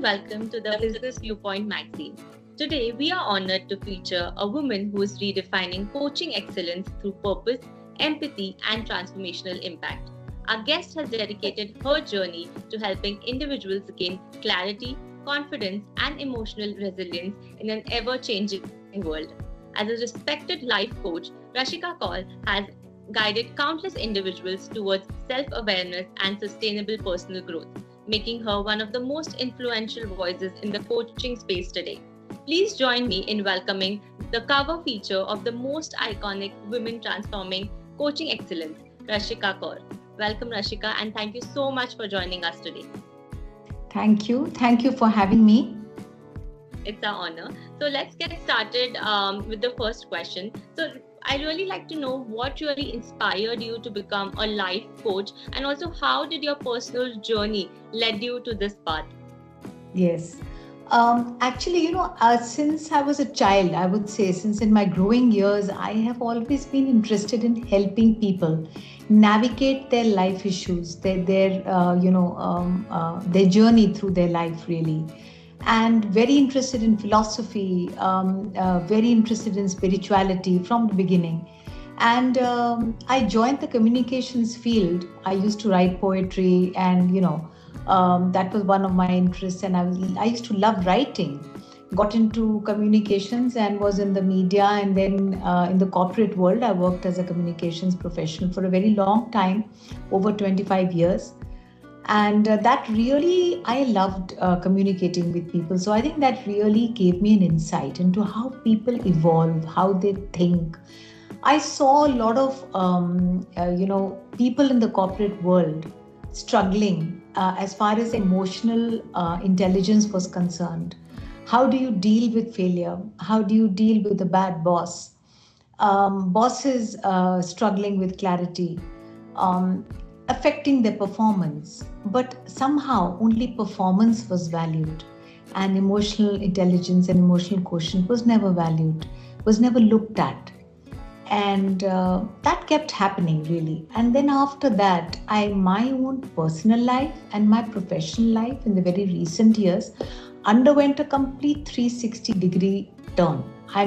welcome to the Business Viewpoint magazine. Today, we are honored to feature a woman who is redefining coaching excellence through purpose, empathy, and transformational impact. Our guest has dedicated her journey to helping individuals gain clarity, confidence, and emotional resilience in an ever-changing world. As a respected life coach, Rashika Kaul has guided countless individuals towards self-awareness and sustainable personal growth, making her one of the most influential voices in the coaching space today. Please join me in welcoming the cover feature of the most iconic women transforming coaching excellence, Rashika Kaul. Welcome, Rashika, and thank you so much for joining us today. Thank you. Thank you for having me. It's our honor. So let's get started with the first question. So I'd really like to know what really inspired you to become a life coach, and also how did your personal journey led you to this path? Yes. Actually, since I was a child, I would say, since in my growing years, I have always been interested in helping people navigate their life issues, their journey through their life, really. And very interested in philosophy, very interested in spirituality from the beginning. And I joined the communications field. I used to write poetry, and that was one of my interests. And I used to love writing. Got into communications and was in the media, and then in the corporate world, I worked as a communications professional for a very long time, over 25 years. And that really, I loved communicating with people. So I think that really gave me an insight into how people evolve, how they think. I saw a lot of, people in the corporate world struggling as far as emotional intelligence was concerned. How do you deal with failure? How do you deal with a bad boss? Bosses struggling with clarity. Affecting their performance, but somehow only performance was valued, and emotional intelligence and emotional quotient was never valued, was never looked at. And that kept happening, really. And then after that, my own personal life and my professional life in the very recent years underwent a complete 360-degree turn. I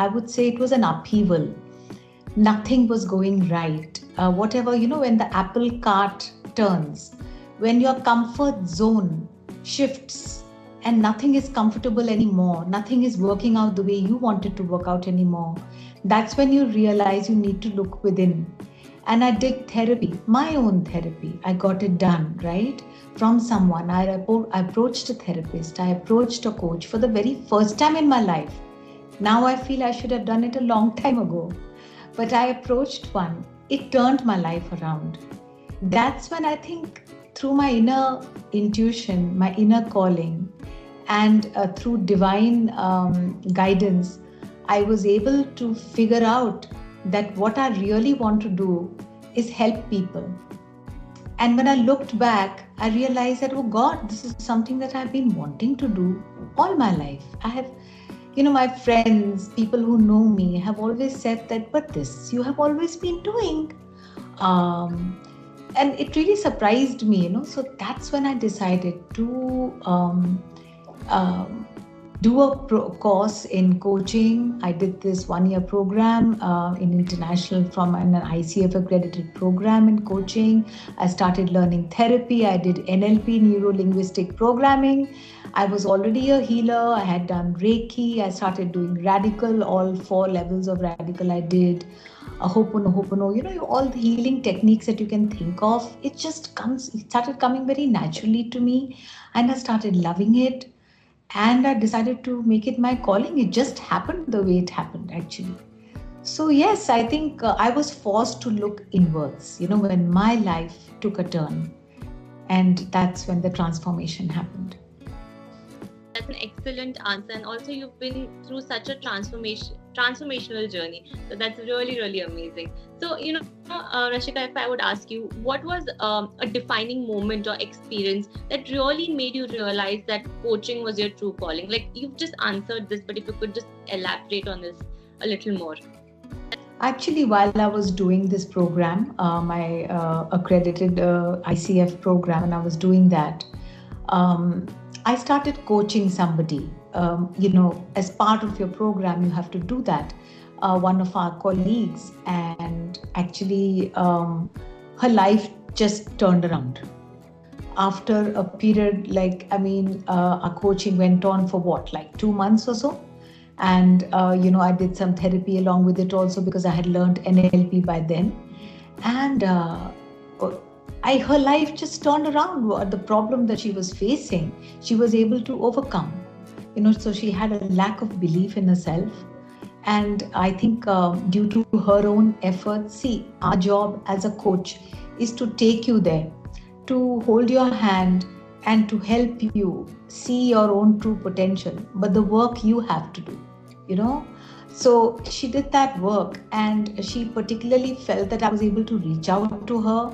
would say it was an upheaval. Nothing was going right. When the apple cart turns, when your comfort zone shifts and nothing is comfortable anymore, nothing is working out the way you want it to work out anymore, that's when you realize you need to look within. And I did therapy, my own therapy. I got it done, right? From someone. I approached a therapist. I approached a coach for the very first time in my life. Now I feel I should have done it a long time ago. But I approached one. It turned my life around. That's when I think through my inner intuition, my inner calling, and through divine guidance, I was able to figure out that what I really want to do is help people. And when I looked back, I realized that, oh God, this is something that I've been wanting to do all my life. I have my friends, people who know me have always said that, but this you have always been doing. And it really surprised me, So that's when I decided to do a course in coaching. I did this 1-year program in international from an ICF accredited program in coaching. I started learning therapy. I did NLP, neuro-linguistic programming. I was already a healer. I had done Reiki. I started doing radical, all 4 levels of radical I did. Ho'oponopono, all the healing techniques that you can think of. It started coming very naturally to me, and I started loving it. And I decided to make it my calling. It just happened the way it happened, actually. So yes, I think I was forced to look inwards, when my life took a turn. And that's when the transformation happened. That's an excellent answer. And also you've been through such a transformational journey. So that's really, really amazing. So, Rashika, if I would ask you, what was a defining moment or experience that really made you realize that coaching was your true calling? Like, you've just answered this, but if you could just elaborate on this a little more. Actually, while I was doing this program, my accredited ICF program, and I was doing that, I started coaching somebody. As part of your program, you have to do that. One of our colleagues, and actually her life just turned around. After a period, our coaching went on for 2 months or so. And, I did some therapy along with it also, because I had learned NLP by then. And her life just turned around. The problem that she was facing, she was able to overcome. So she had a lack of belief in herself. And I think due to her own efforts, see, our job as a coach is to take you there, to hold your hand and to help you see your own true potential. But the work you have to do, So she did that work, and she particularly felt that I was able to reach out to her,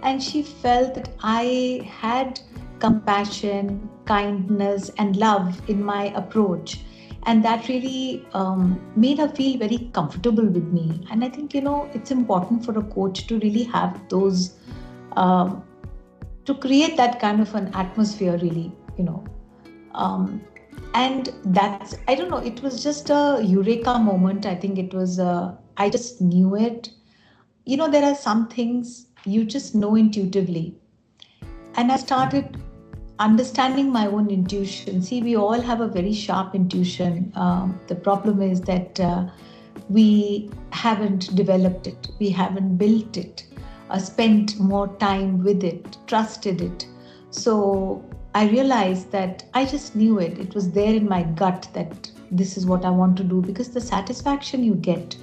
and she felt that I had compassion, kindness, and love in my approach. And that really made her feel very comfortable with me. And I think, it's important for a coach to really have those, to create that kind of an atmosphere, really, and that's, I don't know, it was just a eureka moment. I think it was, I just knew it. There are some things you just know intuitively. And I started understanding my own intuition. See, we all have a very sharp intuition. The problem is that we haven't developed it. We haven't built it, spent more time with it, trusted it. So I realized that I just knew it. It was there in my gut that this is what I want to do, because the satisfaction you get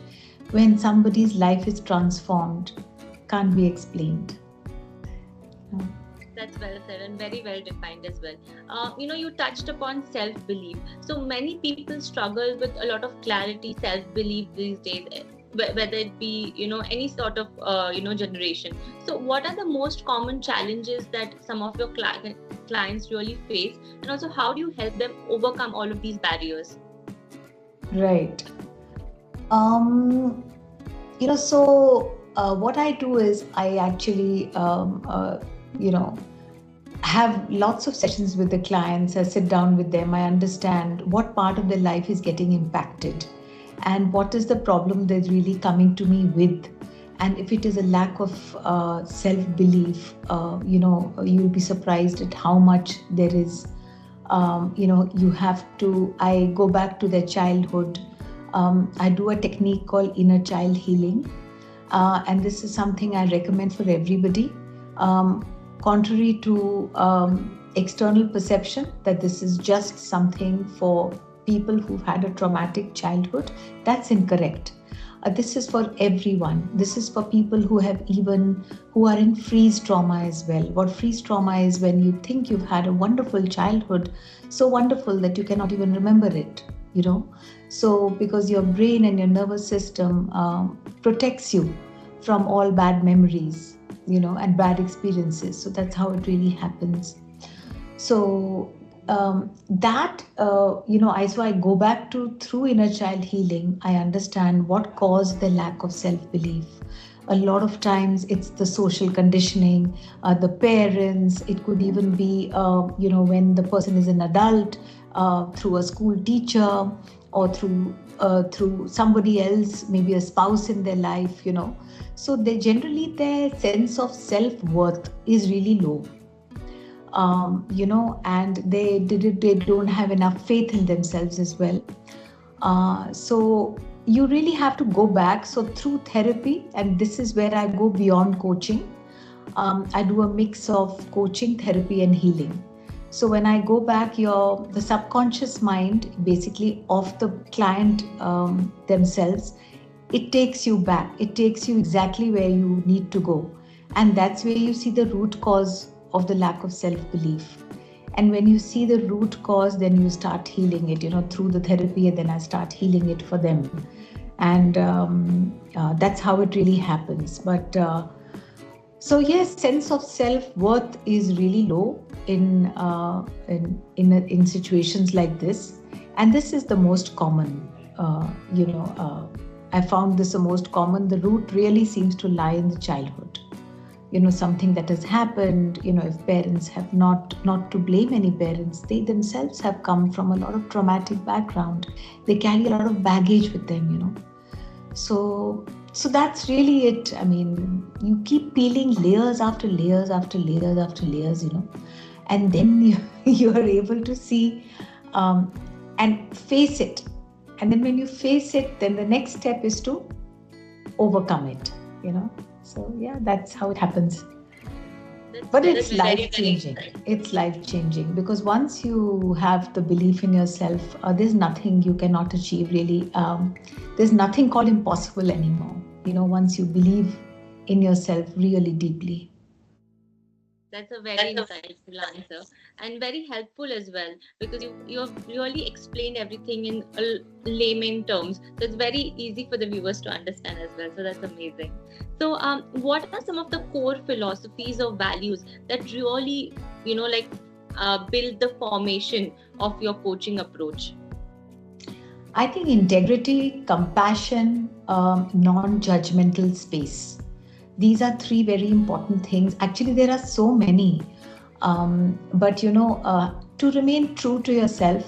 when somebody's life is transformed can't be explained. That's well said and very well defined as well. You touched upon self-belief. So many people struggle with a lot of clarity, self-belief these days, whether it be, any sort of, generation. So what are the most common challenges that some of your clients really face? And also, how do you help them overcome all of these barriers? Right. What I do is I actually, have lots of sessions with the clients. I sit down with them. I understand what part of their life is getting impacted and what is the problem they're really coming to me with. And if it is a lack of self-belief, you'll be surprised at how much there is. You have to, I go back to their childhood. I do a technique called inner child healing. And this is something I recommend for everybody. Contrary to external perception that this is just something for people who've had a traumatic childhood, that's incorrect. This is for everyone. This is for people who are in freeze trauma as well. What freeze trauma is, when you think you've had a wonderful childhood, so wonderful that you cannot even remember it, So because your brain and your nervous system protects you from all bad memories, and bad experiences. So that's how it really happens. So I go back to, through inner child healing, I understand what caused the lack of self-belief. A lot of times it's the social conditioning, the parents. It could even be, when the person is an adult, through a school teacher or through somebody else, maybe a spouse in their life, So their sense of self-worth is really low. And they don't have enough faith in themselves as well. So you really have to go back. So through therapy, and this is where I go beyond coaching, I do a mix of coaching, therapy, and healing. So when I go back, the subconscious mind, basically of the client themselves, it takes you back. It takes you exactly where you need to go. And that's where you see the root cause of the lack of self-belief. And when you see the root cause, then you start healing it, through the therapy, and then I start healing it for them. And that's how it really happens. But so yes, sense of self-worth is really low in situations like this. And this is the most common, I found this the most common. The root really seems to lie in the childhood. something that has happened, if parents have not to blame any parents, they themselves have come from a lot of traumatic background. They carry a lot of baggage with them, So that's really it. I mean, you keep peeling layers after layers after layers after layers, and then you are able to see and face it. And then when you face it, then the next step is to overcome it, So yeah, that's how it happens. But it's life-changing. It's life-changing because once you have the belief in yourself, there's nothing you cannot achieve really. There's nothing called impossible anymore. Once you believe in yourself really deeply. That's a very insightful answer and very helpful as well, because you have really explained everything in layman terms. So it's very easy for the viewers to understand as well. So that's amazing. So what are some of the core philosophies or values that really, build the formation of your coaching approach? I think integrity, compassion, non-judgmental space. These are three very important things. Actually, there are so many. But, to remain true to yourself,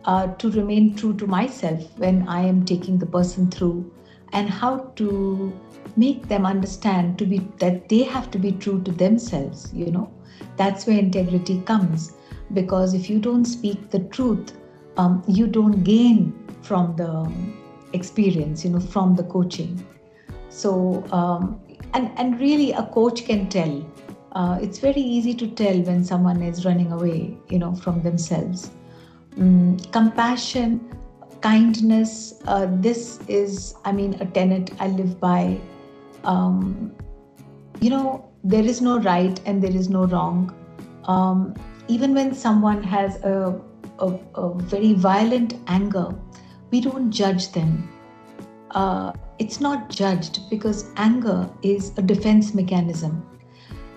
to remain true to myself when I am taking the person through, and how to make them understand that they have to be true to themselves, That's where integrity comes. Because if you don't speak the truth, you don't gain from the experience, from the coaching. So, and really a coach can tell. It's very easy to tell when someone is running away, from themselves. Compassion, kindness, this is, a tenet I live by. There is no right and there is no wrong. Even when someone has a very violent anger, we don't judge them. It's not judged because anger is a defense mechanism.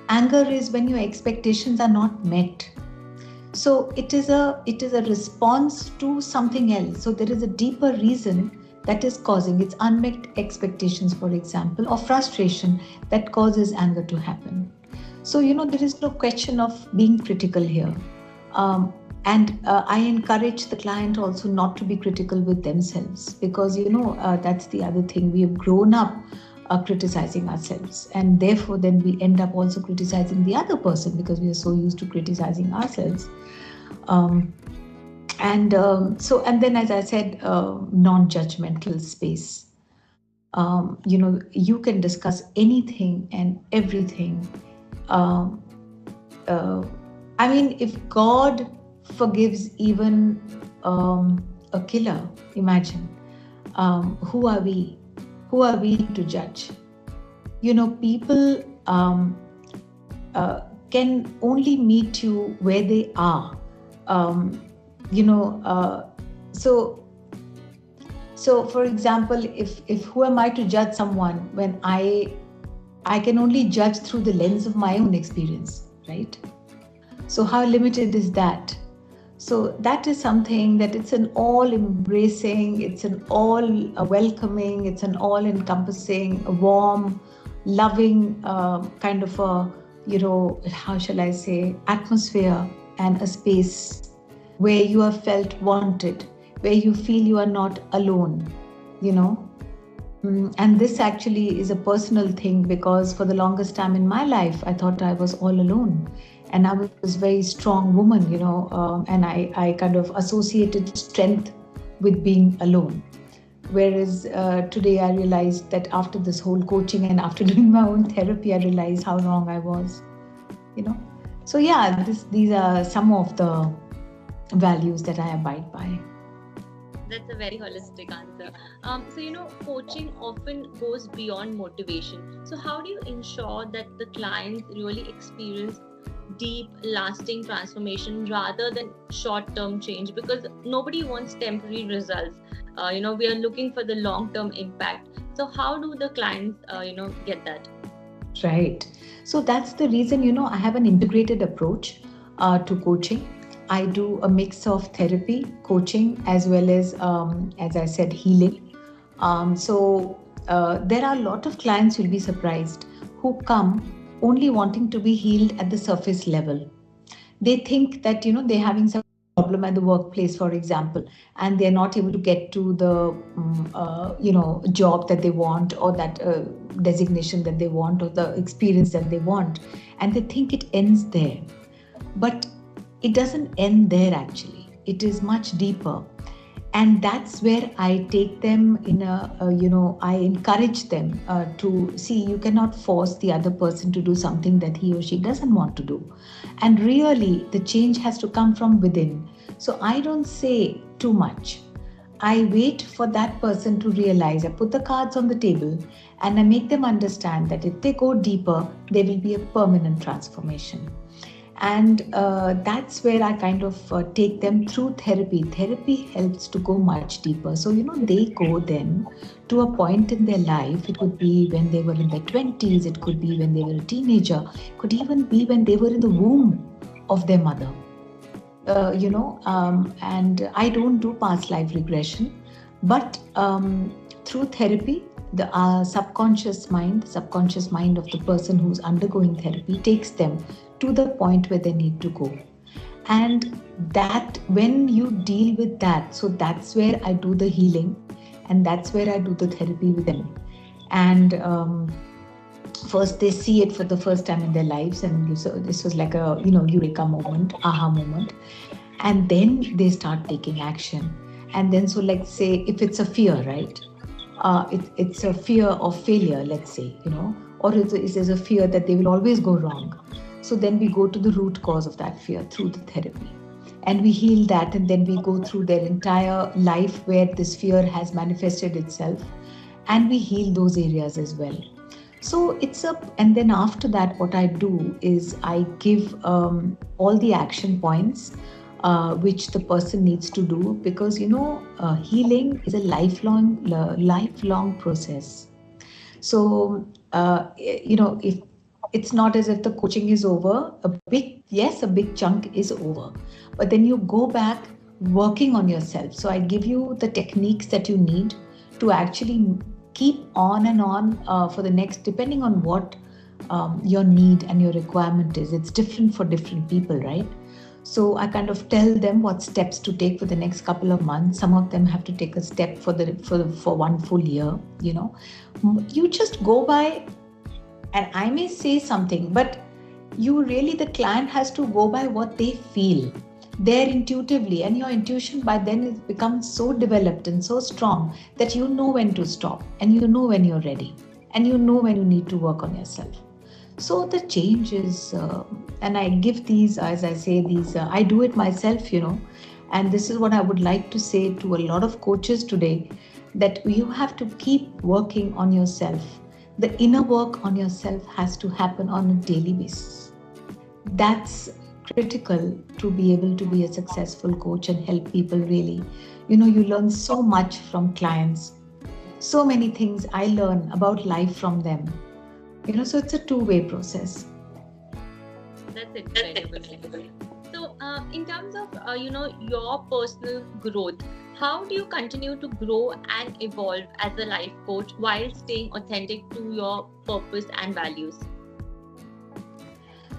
Anger is when your expectations are not met. So it is a response to something else. So there is a deeper reason that is causing its unmet expectations, for example, or frustration that causes anger to happen. So, there is no question of being critical here. And I encourage the client also not to be critical with themselves because, that's the other thing. We have grown up criticizing ourselves, and therefore then we end up also criticizing the other person because we are so used to criticizing ourselves. And then, as I said, non-judgmental space. You can discuss anything and everything. If God forgives even a killer, imagine, who are we? Who are we to judge? People can only meet you where they are. So for example, if who am I to judge someone when I can only judge through the lens of my own experience, right? So how limited is that? So that is something that it's an all-embracing, it's an all-welcoming, it's an all-encompassing, warm, loving kind of a, how shall I say, atmosphere and a space where you are felt wanted, where you feel you are not alone, And this actually is a personal thing because for the longest time in my life, I thought I was all alone. And I was a very strong woman, and I kind of associated strength with being alone. Whereas today I realized that after this whole coaching and after doing my own therapy, I realized how wrong I was, So yeah, these are some of the values that I abide by. That's a very holistic answer. So, coaching often goes beyond motivation. So how do you ensure that the clients really experience deep, lasting transformation rather than short-term change? Because nobody wants temporary results. We are looking for the long-term impact. So how do the clients, get that? Right. So that's the reason, I have an integrated approach to coaching. I do a mix of therapy, coaching, as well as I said, healing. So there are a lot of clients, you'll be surprised, who come only wanting to be healed at the surface level. They think that, they're having some problem at the workplace, for example, and they're not able to get to the, job that they want, or that designation that they want, or the experience that they want. And they think it ends there. But it doesn't end there, actually. It is much deeper. And that's where I take them I encourage them to see, you cannot force the other person to do something that he or she doesn't want to do. And really, the change has to come from within. So I don't say too much. I wait for that person to realize. I put the cards on the table and I make them understand that if they go deeper, there will be a permanent transformation. And that's where I kind of take them through therapy. Therapy helps to go much deeper. So, they go then to a point in their life. It could be when they were in their 20s. It could be when they were a teenager. It could even be when they were in the womb of their mother. And I don't do past life regression. But through therapy, the subconscious mind of the person who's undergoing therapy takes them to the point where they need to go. And that, when you deal with that, so that's where I do the healing, and that's where I do the therapy with them. And first they see it for the first time in their lives, and so this was like a eureka moment, aha moment, and then they start taking action. And then, so let's say if it's a fear, right? It's a fear of failure, let's say, or it is a fear that they will always go wrong. So then we go to the root cause of that fear through the therapy, and we heal that, and then we go through their entire life where this fear has manifested itself, and we heal those areas as well. So and then after that, what I do is I give all the action points which the person needs to do, because healing is a lifelong process. So if it's not as if the coaching is over, a big chunk is over, but then you go back working on yourself. So I give you the techniques that you need to actually keep on and on for the next, depending on what your need and your requirement is. It's different for different people, right? So I kind of tell them what steps to take for the next couple of months. Some of them have to take a step for 1 full year. You just go by, and I may say something, but the client has to go by what they feel there intuitively, and your intuition by then has become so developed and so strong that you know when to stop, and you know when you're ready, and you know when you need to work on yourself. So the change is, and I give these, as I say, I do it myself, and this is what I would like to say to a lot of coaches today, that you have to keep working on yourself. The inner work on yourself has to happen on a daily basis. That's critical to be able to be a successful coach and help people really. You learn so much from clients. So many things I learn about life from them. So it's a two-way process. That's incredible. So in terms of, your personal growth, how do you continue to grow and evolve as a life coach while staying authentic to your purpose and values?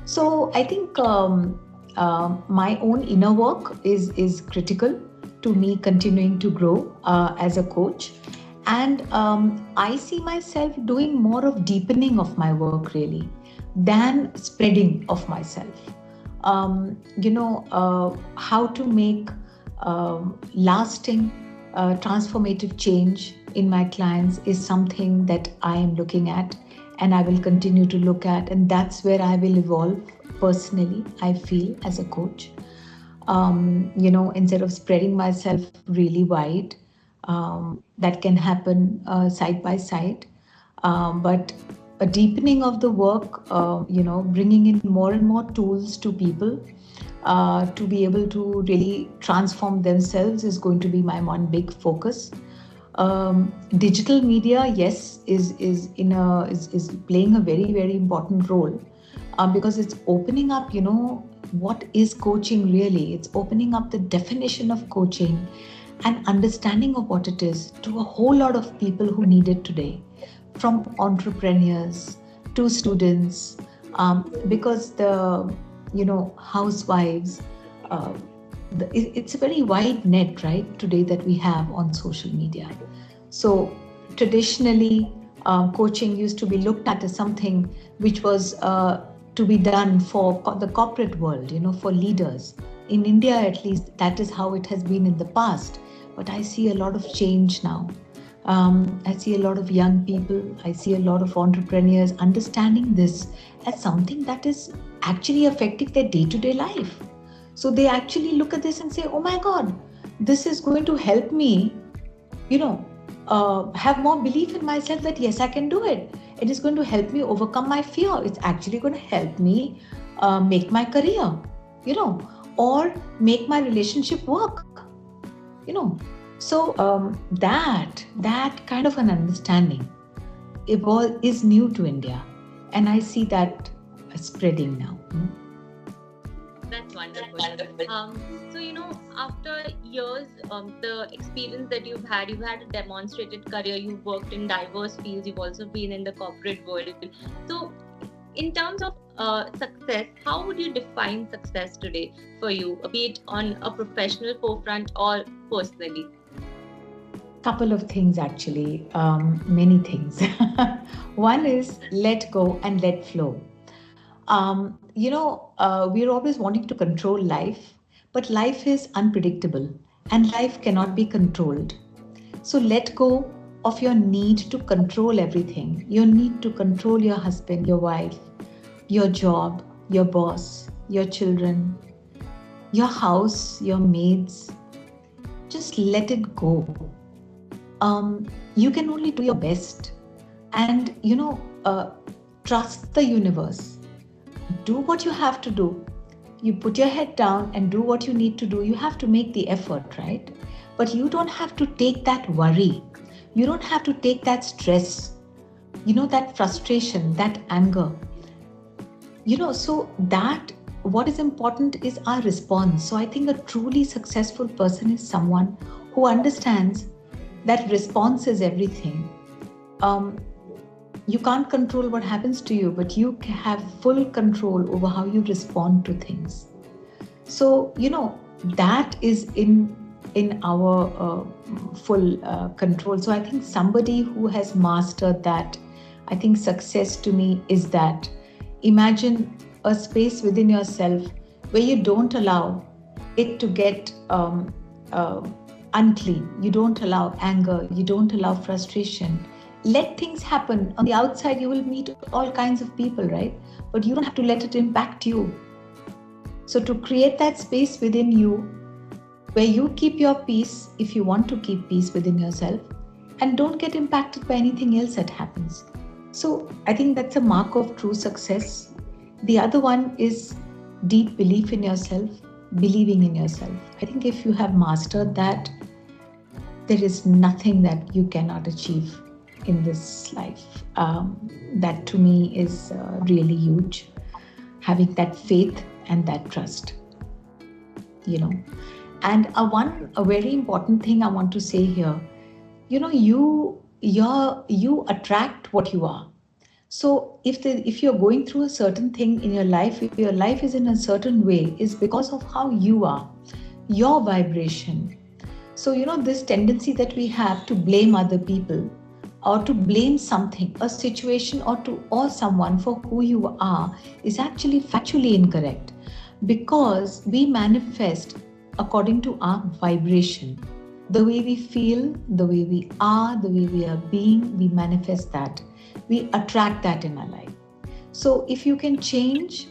So I think my own inner work is critical to me continuing to grow as a coach. And I see myself doing more of deepening of my work really than spreading of myself. How to make lasting transformative change in my clients is something that I am looking at, and I will continue to look at, and that's where I will evolve personally, I feel, as a coach. Instead of spreading myself really wide, that can happen side by side, but a deepening of the work, bringing in more and more tools to people to be able to really transform themselves is going to be my one big focus. Digital media, yes, is playing a very, very important role because it's opening up, what is coaching really? It's opening up the definition of coaching and understanding of what it is to a whole lot of people who need it today, from entrepreneurs to students, because the housewives, it's a very wide net, right, today that we have on social media. So traditionally, coaching used to be looked at as something which was to be done for the corporate world, for leaders. In India, at least, that is how it has been in the past. But I see a lot of change now. I see a lot of young people, I see a lot of entrepreneurs understanding this as something that is actually affecting their day-to-day life. So they actually look at this and say, oh my God, this is going to help me, have more belief in myself that yes, I can do it. It is going to help me overcome my fear. It's actually going to help me make my career, or make my relationship work, So that kind of an understanding is new to India, and I see that spreading now. That's wonderful. So, after years, the experience that you've had a demonstrated career, you've worked in diverse fields, you've also been in the corporate world. So, in terms of success, how would you define success today for you, be it on a professional forefront or personally? Couple of things actually, many things. One is let go and let flow. We're always wanting to control life, but life is unpredictable and life cannot be controlled. So let go of your need to control everything. Your need to control your husband, your wife, your job, your boss, your children, your house, your maids. Just let it go. You can only do your best, and trust the universe. Do what you have to do. You put your head down and do what you need to do. You have to make the effort, right? But you don't have to take that worry. You don't have to take that stress, that frustration, that anger. So that what is important is our response. So I think a truly successful person is someone who understands that response is everything. You can't control what happens to you, but you have full control over how you respond to things. So, that is in our full control. So I think somebody who has mastered that, I think success to me is that. Imagine a space within yourself where you don't allow it to get unclean. You don't allow anger. You don't allow frustration. Let things happen. On the outside, you will meet all kinds of people, right? But you don't have to let it impact you. So to create that space within you where you keep your peace, if you want to keep peace within yourself, and don't get impacted by anything else that happens. So I think that's a mark of true success. The other one is deep belief in yourself, believing in yourself. I think if you have mastered that, there is nothing that you cannot achieve in this life. That to me is really huge. Having that faith and that trust, And a very important thing I want to say here, you attract what you are. So if you're going through a certain thing in your life, if your life is in a certain way, is because of how you are, your vibration. So, this tendency that we have to blame other people or to blame something, a situation or someone for who you are is actually factually incorrect, because we manifest according to our vibration. The way we feel, the way we are, the way we are being, we manifest that. We attract that in our life. So if you can change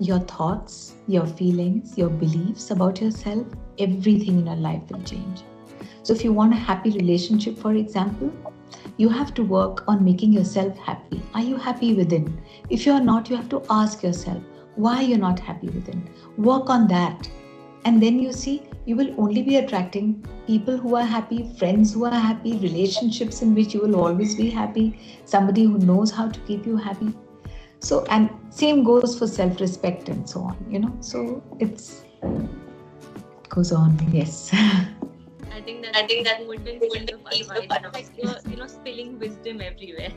your thoughts, your feelings, your beliefs about yourself, everything in your life will change. So if you want a happy relationship, for example, you have to work on making yourself happy. Are you happy within? If you're not, you have to ask yourself why you're not happy within. Work on that. And then you see, you will only be attracting people who are happy, friends who are happy, relationships in which you will always be happy, somebody who knows how to keep you happy. So, and same goes for self-respect and so on, so it goes on, yes. I think that golden piece of advice, like you're spilling wisdom everywhere.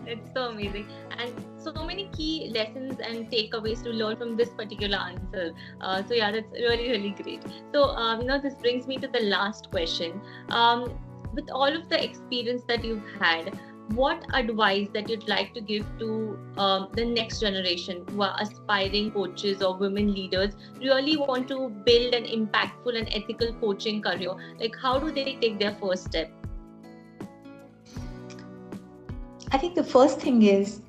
It's so amazing. And so so many key lessons and takeaways to learn from this particular answer. So yeah, that's really, really great. So, this brings me to the last question. With all of the experience that you've had, what advice that you'd like to give to the next generation who are aspiring coaches or women leaders, really want to build an impactful and ethical coaching career? Like, how do they take their first step? I think the first thing is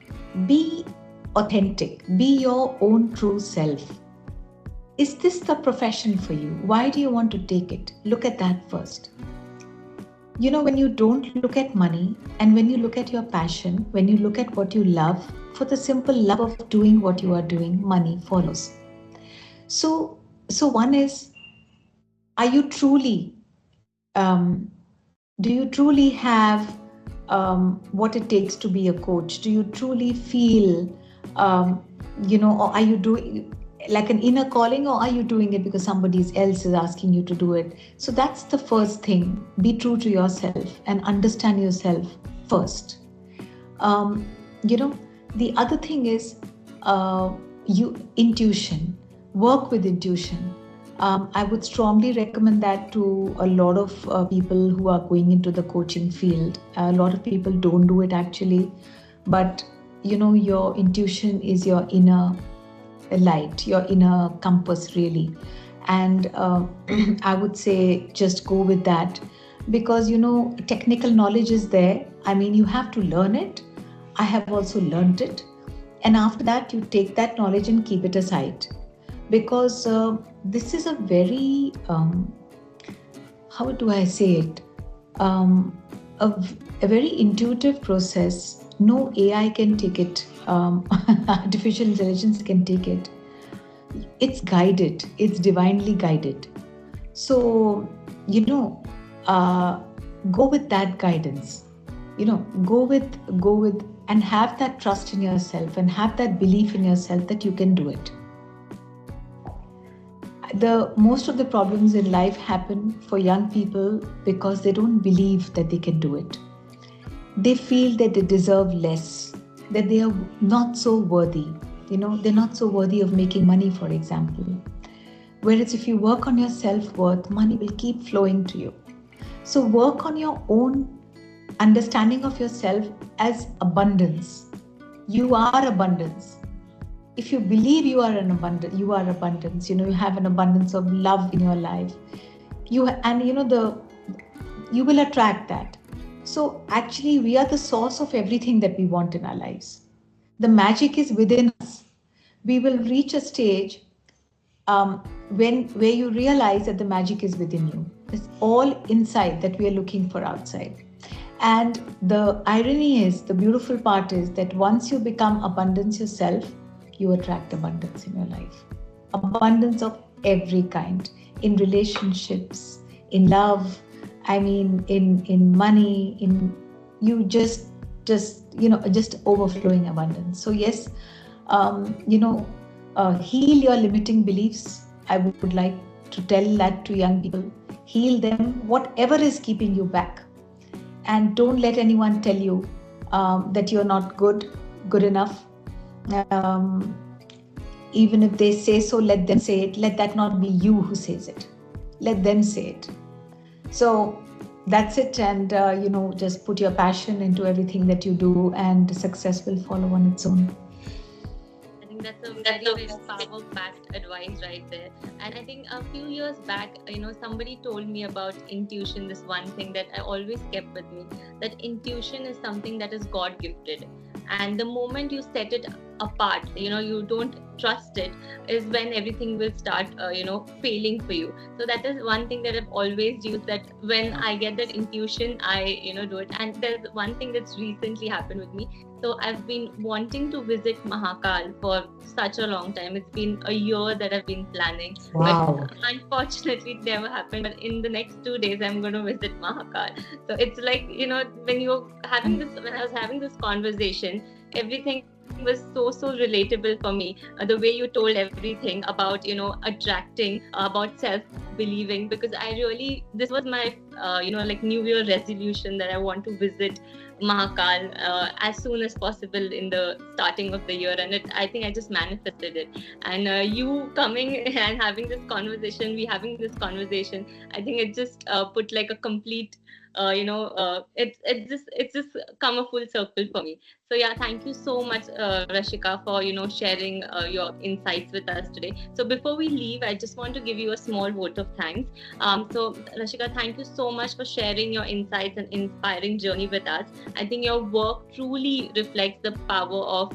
be authentic, be your own true self. Is this the profession for you? Why do you want to take it? Look at that first. When you don't look at money, and when you look at your passion, when you look at what you love, for the simple love of doing what you are doing, money follows. So one is, are you truly, do you truly have what it takes to be a coach? Do you truly feel, or are you doing like an inner calling, or are you doing it because somebody else is asking you to do it? So that's the first thing. Be true to yourself and understand yourself first. The other thing is intuition. Work with intuition. I would strongly recommend that to a lot of people who are going into the coaching field. A lot of people don't do it actually, but your intuition is your inner light, your inner compass really. And I would say just go with that, because technical knowledge is there. I mean, you have to learn it. I have also learned it. And after that, you take that knowledge and keep it aside. Because this is a very, how do I say it? A very intuitive process. No AI can take it. Artificial intelligence can take it. It's guided. It's divinely guided. So, go with that guidance. Go with, and have that trust in yourself and have that belief in yourself that you can do it. Most of the problems in life happen for young people because they don't believe that they can do it. They feel that they deserve less, that they are not so worthy. They're not so worthy of making money, for example. Whereas if you work on your self-worth, money will keep flowing to you. So work on your own understanding of yourself as abundance. You are abundance. If you believe you are you are abundance. You have an abundance of love in your life. You will attract that. So actually, we are the source of everything that we want in our lives. The magic is within us. We will reach a stage where you realize that the magic is within you. It's all inside that we are looking for outside. And the irony is, the beautiful part is that once you become abundance yourself, you attract abundance in your life. Abundance of every kind, in relationships, in love, I mean, in money, just overflowing abundance. So yes, heal your limiting beliefs. I would like to tell that to young people. Heal them, whatever is keeping you back. And don't let anyone tell you that you're not good enough. Even if they say so, let them say it. Let that not be you who says it. Let them say it. So that's it. And, just put your passion into everything that you do, and success will follow on its own. I think that's a very, very power-packed advice right there. And I think a few years back, somebody told me about intuition, this one thing that I always kept with me, that intuition is something that is God-gifted. And the moment you set it apart, you don't trust it, is when everything will start, failing for you. So that is one thing that I've always used, that when I get that intuition, I, do it. And there's one thing that's recently happened with me. So I've been wanting to visit Mahakal for such a long time. It's been a year that I've been planning. Wow. But unfortunately, it never happened. But in the next 2 days, I'm going to visit Mahakal. So it's like, when I was having this conversation, everything was so relatable for me. The way you told everything about, attracting, about self-believing, because this was my, like New Year resolution that I want to visit Mahakal as soon as possible in the starting of the year, and I think I just manifested it. And you coming and having this conversation, I think it just put like a complete, it's just come a full circle for me. So yeah, thank you so much, Rashika, for sharing your insights with us today. So before we leave, I just want to give you a small vote of thanks. So Rashika, thank you so much for sharing your insights and inspiring journey with us. I think your work truly reflects the power of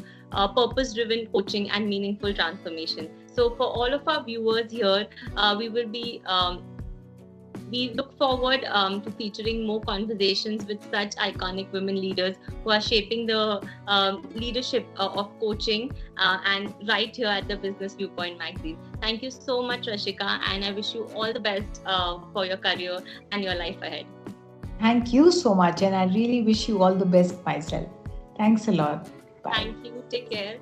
purpose-driven coaching and meaningful transformation. So for all of our viewers here, we look forward to featuring more conversations with such iconic women leaders who are shaping the leadership of coaching and right here at the Business Viewpoint magazine. Thank you so much, Rashika, and I wish you all the best for your career and your life ahead. Thank you so much, and I really wish you all the best myself. Thanks a lot. Bye. Thank you. Take care.